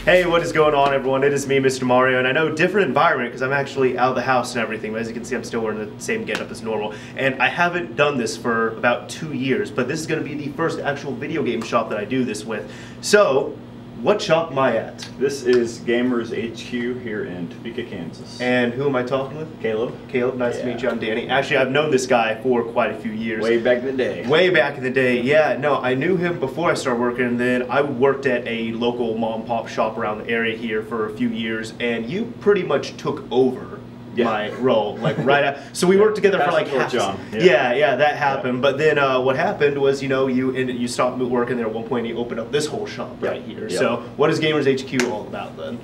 Hey, what is going on, everyone? It is me, Mr. Mario, and I know different environment because I'm actually out of the house and everything, but as you can see, I'm still wearing the same getup as normal. And I haven't done this for about 2 years, but this is going to be the first actual video game shop that I do this with. So, what shop am I at? This is Gamers HQ here in Topeka, Kansas. And who am I talking with? Caleb. Caleb, nice to meet you. I'm Danny. Actually, I've known this guy for quite a few years. Way back in the day. Way back in the day, yeah. No, I knew him before I started working, and then I worked at a local mom and pop shop around the area here for a few years, and you pretty much took over my role, like right after. So we worked together for like half. Yeah, that happened. But then what happened was, you stopped working there at one point and you opened up this whole shop right here. So what is Gamers HQ all about then?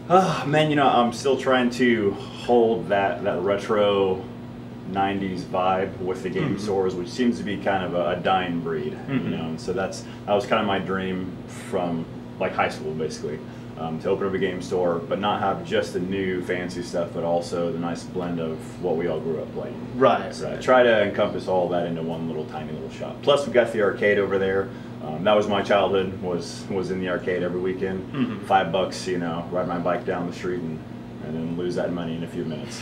Man, I'm still trying to hold that retro 90s vibe with the game stores, which seems to be kind of a dying breed. And so that was kind of my dream from like high school, basically. To open up a game store, but not have just the new fancy stuff, but also the nice blend of what we all grew up playing. Right. Try to encompass all that into one tiny little shop. Plus, we've got the arcade over there. That was my childhood. Was in the arcade every weekend. $5, ride my bike down the street and then lose that money in a few minutes.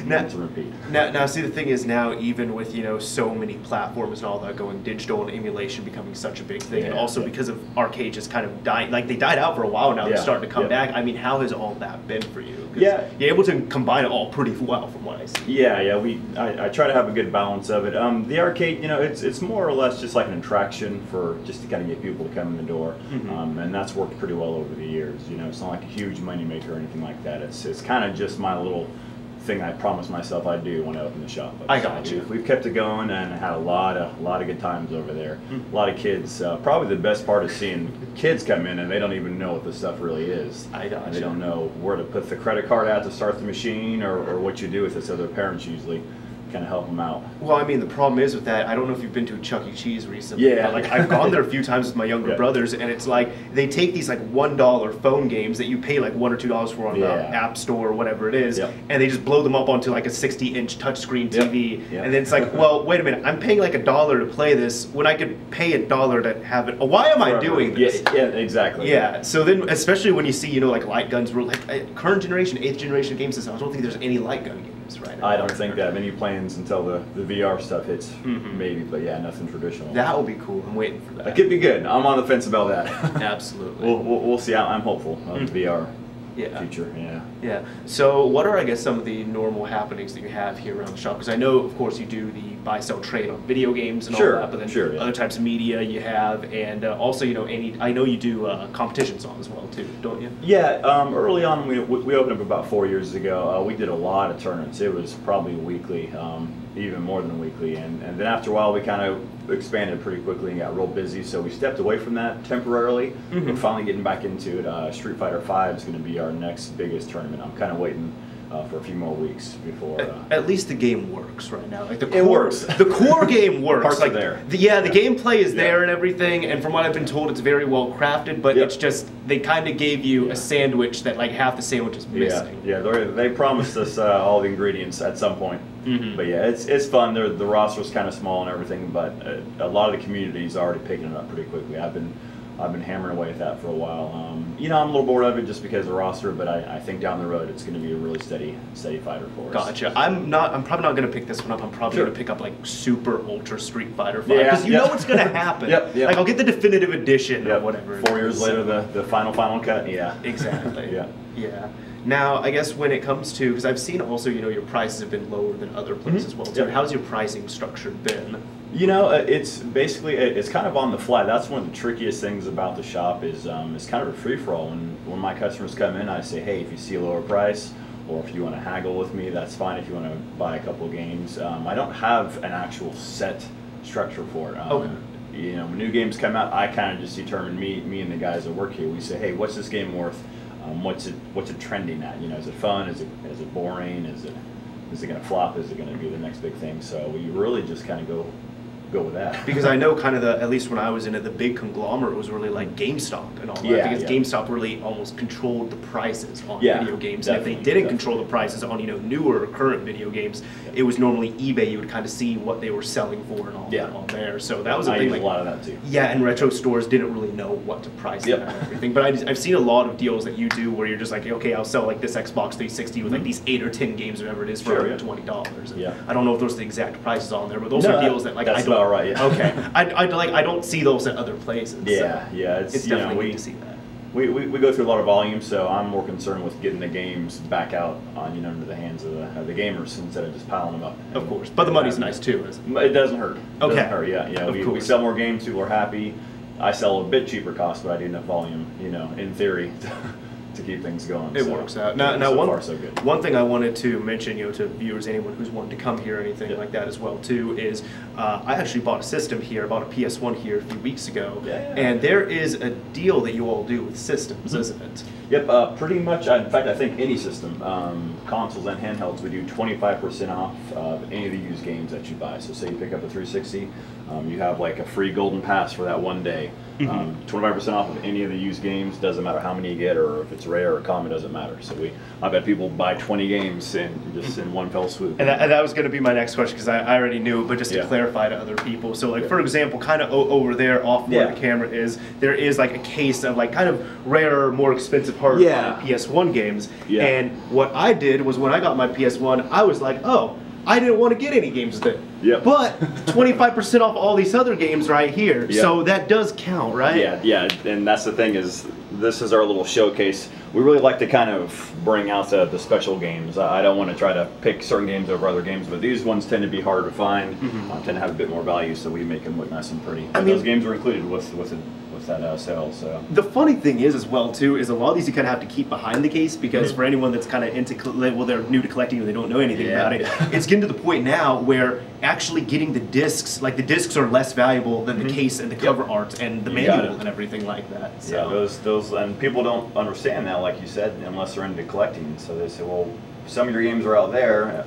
Now, to repeat. Now, see, the thing is now, even with so many platforms and all that going digital and emulation becoming such a big thing, and also because of arcade just kind of dying, like they died out for a while now, they're starting to come back. I mean, how has all that been for you? You're able to combine it all pretty well from what I see. I try to have a good balance of it. The arcade, it's more or less just like an attraction for just to kind of get people to come in the door, and that's worked pretty well over the years. It's not like a huge money maker or anything like that. It's kind of just my little thing I promised myself I'd do when I opened the shop. I got you. We've kept it going and had a lot of good times over there. A lot of kids. Probably the best part is seeing kids come in and they don't even know what the stuff really is. I got you. They don't know where to put the credit card at to start the machine or what you do with it. So their parents usually kind of help them out. Well, I mean, the problem is with that, I don't know if you've been to a Chuck E. Cheese recently. But like I've gone there a few times with my younger brothers, and it's like they take these like $1 phone games that you pay like $1 or $2 for on the App Store or whatever it is, and they just blow them up onto like a 60-inch touchscreen TV, and then it's like, well, wait a minute, I'm paying like $1 to play this when I could pay $1 to have it. Why am I doing this? Yeah, exactly. Yeah. So then, especially when you see like light guns, like current generation, 8th generation game systems, I don't think there's any light gun games right now. I don't think that many plans until the VR stuff hits, maybe, but nothing traditional. That will be cool. I'm waiting for that. It could be good. I'm on the fence about that. Absolutely. We'll see. I'm hopeful of the VR future. Yeah. So what are, I guess, some of the normal happenings that you have here around the shop? Because I know, of course, you do the buy, sell, trade on video games and all that, but then other types of media you have, and also, I know you do competitions on as well too, don't you? Yeah. Early on, we opened up about 4 years ago. We did a lot of tournaments. It was probably weekly. Even more than weekly, and then after a while we kind of expanded pretty quickly and got real busy, so we stepped away from that temporarily. We're finally getting back into it. Street Fighter V is going to be our next biggest tournament. I'm kind of waiting for a few more weeks before. At least the game works right now. Like it works. The core game works. Parts like are there. The gameplay is there and everything. And from what I've been told, it's very well crafted. But it's just they kind of gave you a sandwich that like half the sandwich is missing. They promised us all the ingredients at some point. But it's fun. The roster's kind of small and everything, but a lot of the community's already picking it up pretty quickly. I've been hammering away at that for a while. I'm a little bored of it just because of the roster, but I think down the road it's going to be a really steady fighter for us. Gotcha. I'm probably not going to pick this one up. I'm probably going to pick up like Super Ultra Street Fighter 5 because you know what's going to happen. Like I'll get the definitive edition or whatever. 4 years later, the final cut. Yeah. Exactly. Yeah. Now, I guess when it comes to, because I've seen also, your prices have been lower than other places as well too. How's your pricing structured been? It's basically, it's kind of on the fly. That's one of the trickiest things about the shop is it's kind of a free-for-all. When my customers come in, I say, hey, if you see a lower price, or if you want to haggle with me, that's fine. If you want to buy a couple of games. I don't have an actual set structure for it. When new games come out, I kind of just determine, me and the guys that work here, we say, hey, what's this game worth? What's it trending at? Is it fun? Is it boring? Is it going to flop? Is it going to be the next big thing? So we really just kind of go go with that. Because I know kind of at least when I was in it, the big conglomerate was really like GameStop and all that. Yeah, Because yeah. GameStop really almost controlled the prices on Yeah, video games. And if they definitely, didn't control the prices on, newer or current video games, it was normally eBay. You would kind of see what they were selling for and all that on there. So that was a I thing. use Like, a lot of that too. yeah, and retro stores didn't really know what to price it and everything. But I've seen a lot of deals that you do where you're just like, okay, I'll sell like this Xbox 360 with like these 8 or 10 games, whatever it is, for $20. Yeah. I don't know if those are the exact prices on there, but those are deals that like that's I don't. about right. Yeah. Okay, I don't see those at other places. Yeah, so yeah, it's definitely neat to see that. We go through a lot of volume, so I'm more concerned with getting the games back out on into the hands of the gamers instead of just piling them up. Of course, but the money's nice too, isn't it? It doesn't hurt. It Okay. doesn't hurt. Yeah. We sell more games, people are happy. I sell a bit cheaper cost, but I do enough volume, in theory, to keep things going. It works out. Now, so far so good. One thing I wanted to mention, to viewers, anyone who's wanted to come here or anything like that as well too, is I actually bought a system here, bought a PS1 here a few weeks ago, and there is a deal that you all do with systems, isn't it? Yep, pretty much. In fact, I think any system, consoles and handhelds, we do 25% off of any of the used games that you buy. So say you pick up a 360, you have like a free golden pass for that one day. 25% off of any of the used games, doesn't matter how many you get or if it's rare or common, doesn't matter. So I've had people buy 20 games in one fell swoop. And that was going to be my next question because I already knew it, but just to clarify to other people. So like for example, kind of over there off where the camera is, there is like a case of like kind of rarer, more expensive hard PS1 games. And what I did was when I got my PS1, I was like, oh, I didn't want to get any games with it. But 25% off all these other games right here. So that does count, right? Yeah, and that's the thing is, this is our little showcase. We really like to kind of bring out the special games. I don't want to try to pick certain games over other games, but these ones tend to be harder to find, tend to have a bit more value, so we make them look nice and pretty. But those games are included with that sale. So the funny thing is as well too is a lot of these you kind of have to keep behind the case because for anyone that's kind of into they're new to collecting or they don't know anything about it, it's getting to the point now where actually getting the discs, like the discs are less valuable than the case and the cover art and the manual and everything like that. So. Yeah, those and people don't understand that, like you said, unless they're into collecting. So they say, well, some of your games are out there,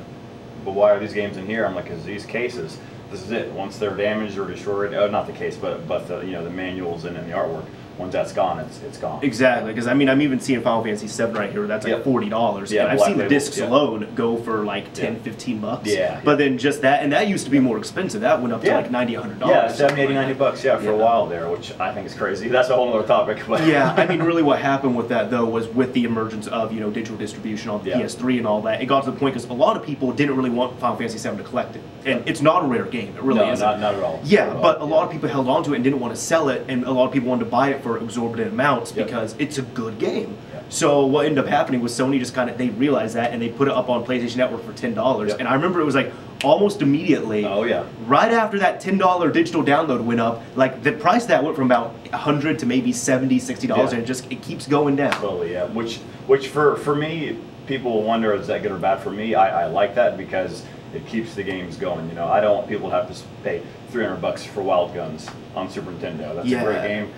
but why are these games in here? I'm like, because these cases, this is it. Once they're damaged or destroyed, not the case, but the the manuals and the artwork. Once that's gone, it's gone. Exactly, because I mean I'm even seeing Final Fantasy VII right here. That's like $40. Yeah, and I've seen the label, discs alone go for like 10, 15 bucks. Yeah. But then just that, and that used to be more expensive. That went up to like $90, $100. Yeah, 70, 80, 90 bucks. Yeah, for a while there, which I think is crazy. That's a whole other topic. But yeah, I mean really what happened with that though was with the emergence of digital distribution on the PS3 and all that. It got to the point because a lot of people didn't really want Final Fantasy VII to collect it, and it's not a rare game. It really isn't. Not at all. Yeah, but a lot of people held on to it and didn't want to sell it, and a lot of people wanted to buy it for exorbitant amounts because it's a good game. So what ended up happening was Sony just they realized that and they put it up on PlayStation Network for $10. And I remember it was like almost immediately, right after that $10 digital download went up, like the price of that went from about $100 to maybe $70, $60, and it keeps going down. Totally, yeah. Which for me, people wonder, is that good or bad for me? I like that because it keeps the games going. I don't want people to have to pay $300 for Wild Guns on Super Nintendo. That's a great game.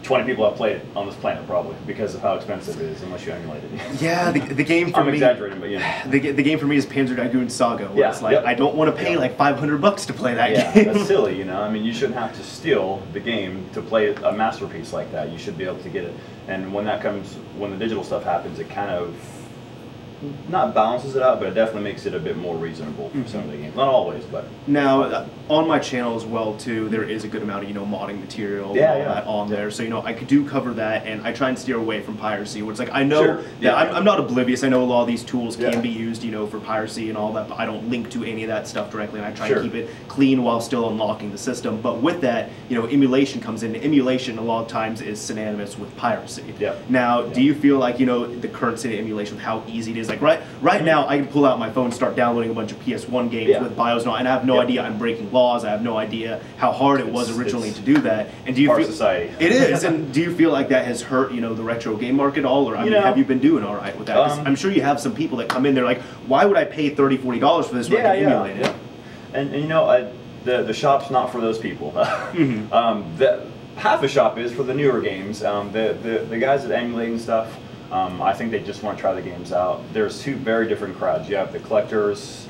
20 people have played it on this planet probably because of how expensive it is, unless you emulate it. Yeah, the game for me. I'm exaggerating, but the game for me is Panzer Dragoon Saga. Where it's like I don't want to pay like $500 to play that game. That's silly, I mean, you shouldn't have to steal the game to play a masterpiece like that. You should be able to get it. And when the digital stuff happens, it kind of not balances it out, but it definitely makes it a bit more reasonable for some of the games. Not always, but. Now, on my channel as well, too, there is a good amount of, modding material and all that on there. So, I do cover that, and I try and steer away from piracy, which, like, I know that I'm not oblivious. I know a lot of these tools can be used, for piracy and all that, but I don't link to any of that stuff directly, and I try and keep it clean while still unlocking the system. But with that, emulation comes in. Emulation, a lot of times, is synonymous with piracy. Now, do you feel like, the current state of emulation, with how easy it is? Like, right now, I can pull out my phone and start downloading a bunch of PS1 games with BIOS and I have no idea I'm breaking laws. I have no idea how hard it was originally to do that. And do you feel society? It is. And do you feel like that has hurt, the retro game market at all, or I mean, have you been doing all right with that? 'Cause I'm sure you have some people that come in there like, why would I pay $30, $40 for this when I can emulate it? And the shop's not for those people. Half the shop is for the newer games. The guys that emulate and stuff. I think they just want to try the games out. There's two very different crowds. You have the collectors,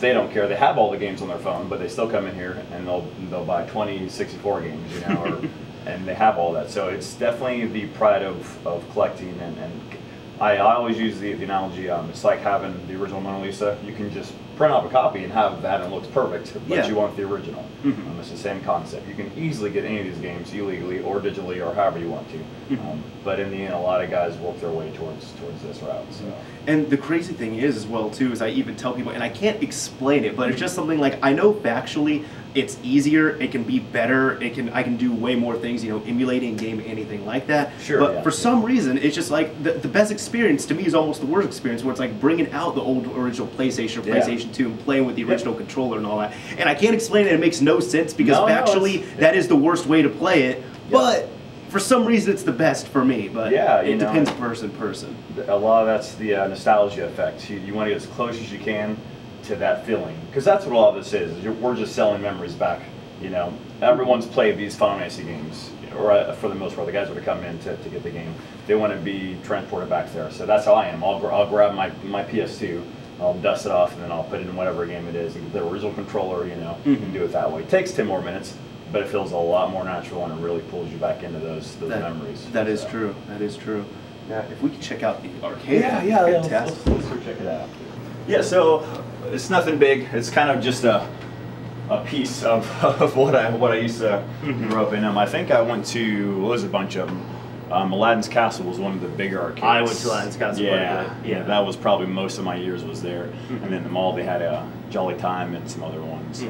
they don't care. They have all the games on their phone, but they still come in here and they'll buy 20 64 games, you know, or, and they have all that. So it's definitely the pride of collecting, and I always use the analogy, it's like having the original Mona Lisa. You can just print off a copy and have that and it looks perfect, but you want the original. It's the same concept. You can easily get any of these games illegally or digitally or however you want to. But in the end, a lot of guys work their way towards this route. So. And the crazy thing is, as well, too, is I even tell people, and I can't explain it, but it's just something like, I know factually it's easier, it can be better, I can do way more things, you know, emulating game, anything like that. Sure. But for some reason, it's just like the best experience to me is almost the worst experience, where it's like bringing out the old original PlayStation or PlayStation 2 and playing with the original controller and all that. And I can't explain it, it makes no sense, because factually that is the worst way to play it. But for some reason it's the best for me, but it depends person to person. A lot of that's the nostalgia effect. You want to get as close as you can to that feeling, because that's what all of this is. We're just selling memories back. You know, everyone's played these Final Fantasy games, or for the most part, the guys that are coming in to get the game, they want to be transported back there. So that's how I am. I'll grab my PS2, I'll dust it off, and then I'll put it in whatever game it is, the original controller, you know, and do it that way. It takes 10 more minutes, but it feels a lot more natural, and it really pulls you back into those memories. That is true. That is true. Now, if we could check out the arcade, let's go check it out. Yeah, so it's nothing big. It's kind of just a piece of what I used to grow up in. I think I went to, what was a bunch of them. Aladdin's Castle was one of the bigger arcades. I went to Aladdin's Castle. Yeah, that was probably most of my years was there. And then the mall, they had a Jolly Time and some other ones.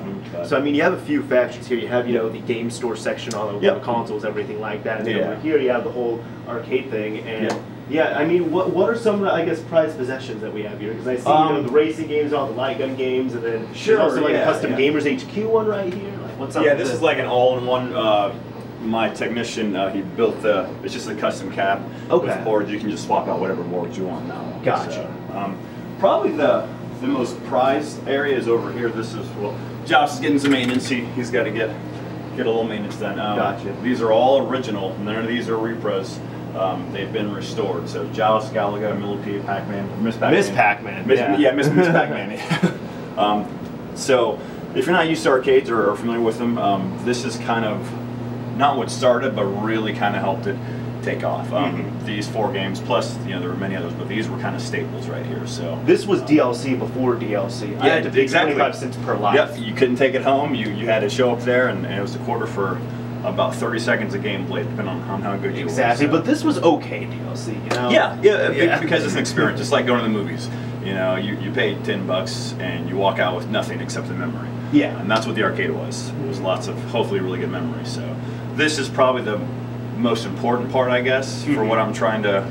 So I mean, you have a few factions here. You have, you know, the game store section on the consoles, everything like that. And then over here you have the whole arcade thing. And yeah, I mean, what are some of the, I guess, prized possessions that we have here? Because I see, you know, the racing games, all the light gun games, and then there's also like a custom Gamers HQ one right here. Like, what's up? Yeah, this is like an all-in-one. My technician, he built it's just a custom cab with boards. You can just swap out whatever boards you want now. Gotcha. So, probably the most prized area is over here. This is, well, Josh is getting some maintenance. He's got to get a little maintenance done. Gotcha. These are all original. None of these are repros. They've been restored. So Jaws, Galaga, Millipede, Pac-Man, Miss Pac-Man. Miss Pac-Man. Miss Pac-Man. So if you're not used to arcades or familiar with them, this is kind of not what started, but really kind of helped it take off. These 4 games, plus, you know, there were many others, but these were kind of staples right here. So this was DLC before DLC. I had to pay 25 cents per life. Yep, you couldn't take it home. You had to show up there, and it was a quarter for about 30 seconds of gameplay, depending on how good you were. Exactly, but this was okay DLC, you know? Yeah, because it's an experience. It's like going to the movies. You know, you pay $10 and you walk out with nothing except the memory. Yeah. And that's what the arcade was. It was lots of hopefully really good memories. So this is probably the most important part, I guess, for what I'm trying to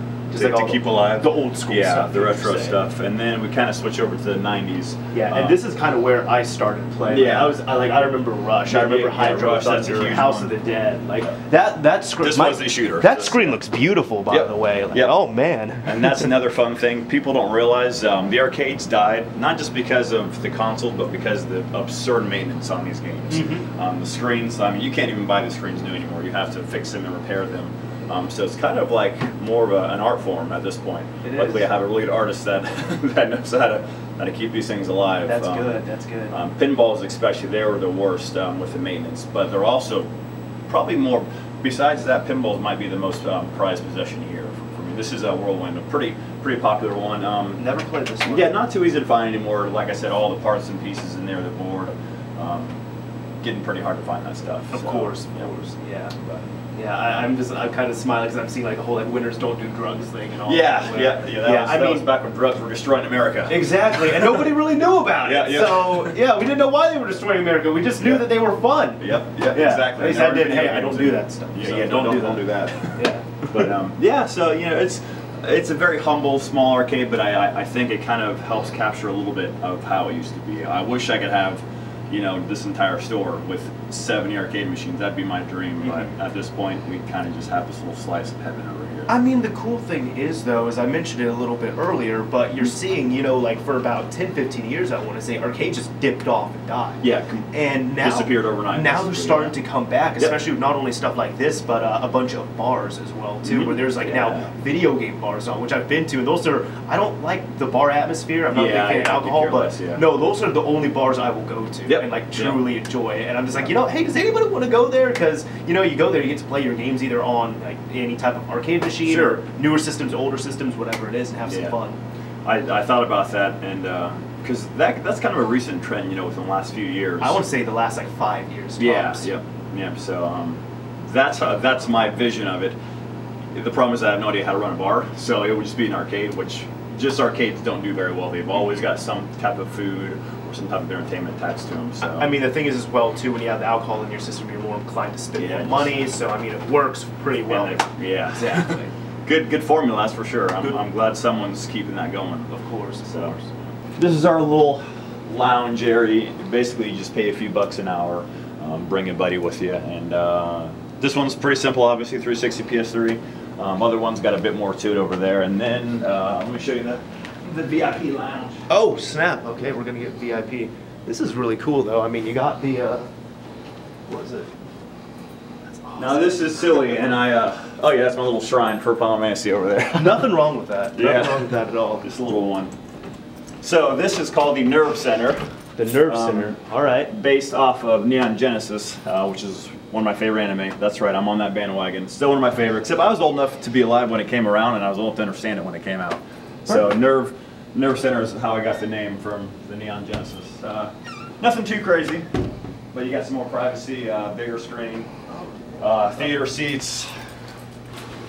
keep alive. The old school stuff. Yeah, the retro stuff. And then we kind of switch over to the 90s. Yeah, and this is kind of where I started playing. Yeah. I remember Rush. I remember Hydro Rush, that's a huge House one. of the Dead. Like that screen. This was the shooter. That screen looks beautiful, by the way. Like, oh man. And that's another fun thing. People don't realize the arcades died not just because of the console, but because of the absurd maintenance on these games. The screens. I mean, you can't even buy the screens new anymore. You have to fix them and repair them. So it's kind of like more of an art form at this point. Luckily, I have a really good artist that knows how to keep these things alive. That's good. That's good. Pinballs, especially, they were the worst with the maintenance, but they're also probably more. Besides that, pinballs might be the most prized possession here for me. This is a Whirlwind, a pretty popular one. Never played this one. Yeah, not too easy to find anymore. Like I said, all the parts and pieces in there, the board. Getting pretty hard to find that stuff. Of course, yeah. But, yeah, I'm kind of smiling because I'm seeing like a whole like winners don't do drugs thing and all. That was back when drugs were destroying America. Exactly, and nobody really knew about it. So yeah, we didn't know why they were destroying America. We just knew that they were fun. Exactly. At least I did. Hey, I don't do that stuff. Don't do that. But so you know, it's a very humble, small arcade, but I think it kind of helps capture a little bit of how it used to be. I wish I could have, you know, this entire store with 70 arcade machines. That'd be my dream, but at this point we kind of just have this little slice of heaven over here. I mean, the cool thing is, though, as I mentioned it a little bit earlier, but you're seeing, you know, like for about 10, 15 years, I want to say, arcade just dipped off and died. Yeah, and now disappeared overnight. Now they're starting to come back, especially with not only stuff like this, but a bunch of bars as well, too, where there's like now video game bars on, which I've been to, and those are, I don't like the bar atmosphere, I'm not a big fan of alcohol, but no, those are the only bars I will go to and like truly enjoy. And I'm just like, you know, hey, does anybody want to go there? Because, you know, you go there, you get to play your games either on like any type of arcade machine or newer systems, older systems, whatever it is, and have some fun. I thought about that, and because that's kind of a recent trend, you know, within the last few years. I want to say the last like 5 years. Tops. Yeah. So that's my vision of it. The problem is I have no idea how to run a bar, so it would just be an arcade, which just arcades don't do very well. They've always got some type of food or some type of entertainment attached to them. So I mean, the thing is as well too, when you have the alcohol in your system, you're more inclined to spend more money. So I mean, it works pretty well. Yeah, exactly. Good formula, that's for sure. I'm glad someone's keeping that going. Of course. This is our little lounge area. Basically, you just pay a few bucks an hour, bring a buddy with you, and this one's pretty simple. Obviously, 360 PS3. Other one's got a bit more to it over there, and then let me show you the VIP lounge. Oh snap! Okay, we're gonna get VIP. This is really cool, though. I mean, you got the what is it? Now this is silly, and oh yeah, that's my little shrine for Final Fantasy over there. Nothing wrong with that. Nothing wrong with that at all. Just a little one. So this is called the Nerve Center. The Nerve Center. All right. Based off of Neon Genesis, which is one of my favorite anime. That's right, I'm on that bandwagon. Still one of my favorite, except I was old enough to be alive when it came around, and I was old enough to understand it when it came out. So Nerve Center is how I got the name from the Neon Genesis. Nothing too crazy, but you got some more privacy, bigger screen. Theater seats,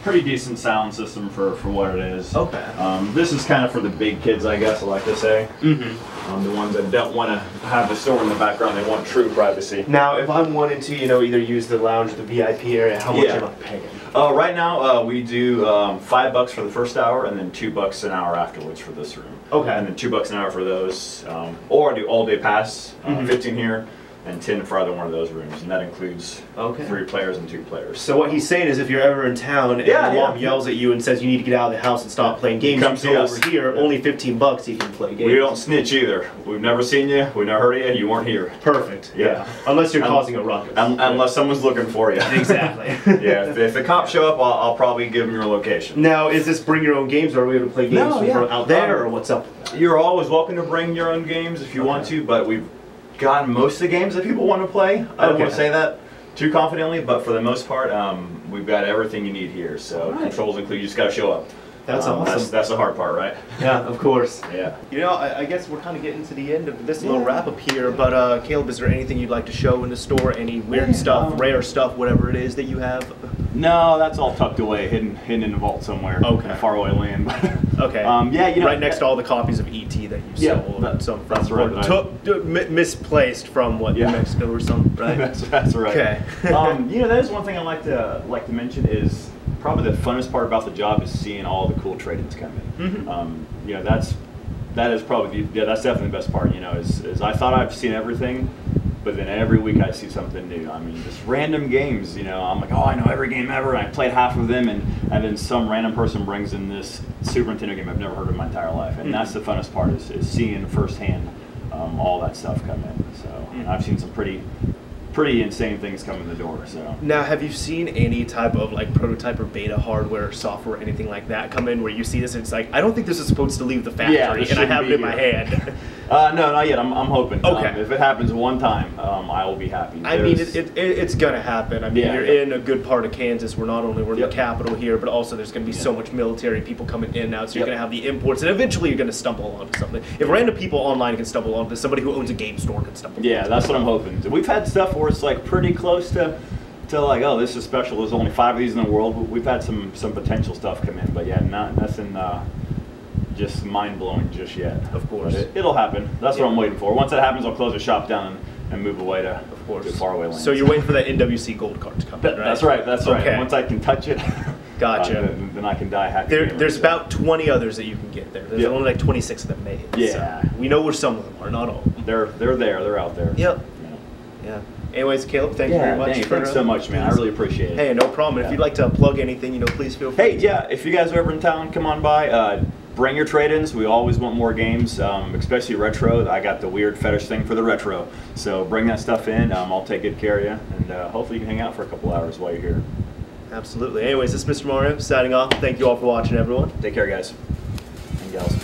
pretty decent sound system for what it is. Okay. This is kind of for the big kids, I guess I like to say. The ones that don't want to have the store in the background, they want true privacy. Now, if I'm wanting to, you know, either use the lounge or the VIP area, how much am I paying? Right now, we do $5 for the first hour, and then $2 an hour afterwards for this room. Okay. And then $2 an hour for those, or I do all day pass, 15 here, and 10 for either one of those rooms, and that includes 3 players and 2 players. So what he's saying is, if you're ever in town and your mom yells at you and says you need to get out of the house and stop playing games, come see us over here. Only $15, you can play games. We don't snitch either. We've never seen you. We've never heard of you. You weren't here. Perfect. Yeah. Unless you're causing a ruckus. Unless someone's looking for you. Exactly. If the cops show up, I'll probably give them your location. Now, is this bring your own games, or are we able to play games out there, or what's up with that? You're always welcome to bring your own games if you want to, but we've gotten most of the games that people want to play. I don't want to say that too confidently, but for the most part, we've got everything you need here. So controls include, you just got to show up. That's awesome. That's the hard part, right? Yeah, of course. Yeah. You know, I guess we're kind of getting to the end of this little wrap up here, but Caleb, is there anything you'd like to show in the store? Any weird stuff, rare stuff, whatever it is that you have? No, that's all tucked away, hidden in the vault somewhere. Okay. In a faraway land. Okay. Yeah, you know, right next to all the copies of E.T. that you sold. That's right. Misplaced from what, New Mexico or something, right? that's right. Okay. You know, that is one thing I like to mention is probably the funnest part about the job is seeing all the cool trade-ins come in. You know, that is probably that's definitely the best part. You know, is I thought I've seen everything, but then every week I see something new. I mean, just random games. You know, I'm like, oh, I know every game ever, and I played half of them, and then some random person brings in this Super Nintendo game I've never heard of in my entire life, and that's the funnest part is seeing firsthand all that stuff come in. So and I've seen some pretty insane things come in the door. So now, have you seen any type of like prototype or beta hardware or software, anything like that, come in where you see this and it's like, I don't think this is supposed to leave the factory, and I have it in my hand? No, not yet. I'm hoping. Okay. If it happens one time, I will be happy. I mean, it's gonna happen. I mean, you're in a good part of Kansas where not only we're in the capital here, but also there's gonna be so much military people coming in and out, so you're gonna have the imports, and eventually you're gonna stumble onto something. If random people online can stumble onto this, somebody who owns a game store can stumble onto it. Yeah, that's what I'm hoping. We've had stuff where it's like pretty close to like, oh, this is special. There's only 5 of these in the world. We've had some potential stuff come in, but yeah, nothing just mind-blowing just yet. Of course. It'll happen. That's what I'm waiting for. Once that happens, I'll close the shop down and move away to faraway lands. So you're waiting for that NWC gold card to come in, right? That's right. That's right. Once I can touch it, gotcha. Then I can die happy. There's about 20 others that you can get there. There's only like 26 of them made. Yeah. So we know where some of them are, not all. They're there. They're out there. Yep. Yeah. Anyways, Caleb, thank you very much. Thanks so much, man. I really appreciate it. Hey, no problem. If you'd like to plug anything, please feel free. Hey, yeah, if you guys are ever in town, come on by. Bring your trade-ins. We always want more games, especially retro. I got the weird fetish thing for the retro. So bring that stuff in. I'll take good care of you. And hopefully you can hang out for a couple hours while you're here. Absolutely. Anyways, this is Mr. Mario signing off. Thank you all for watching, everyone. Take care, guys and gals.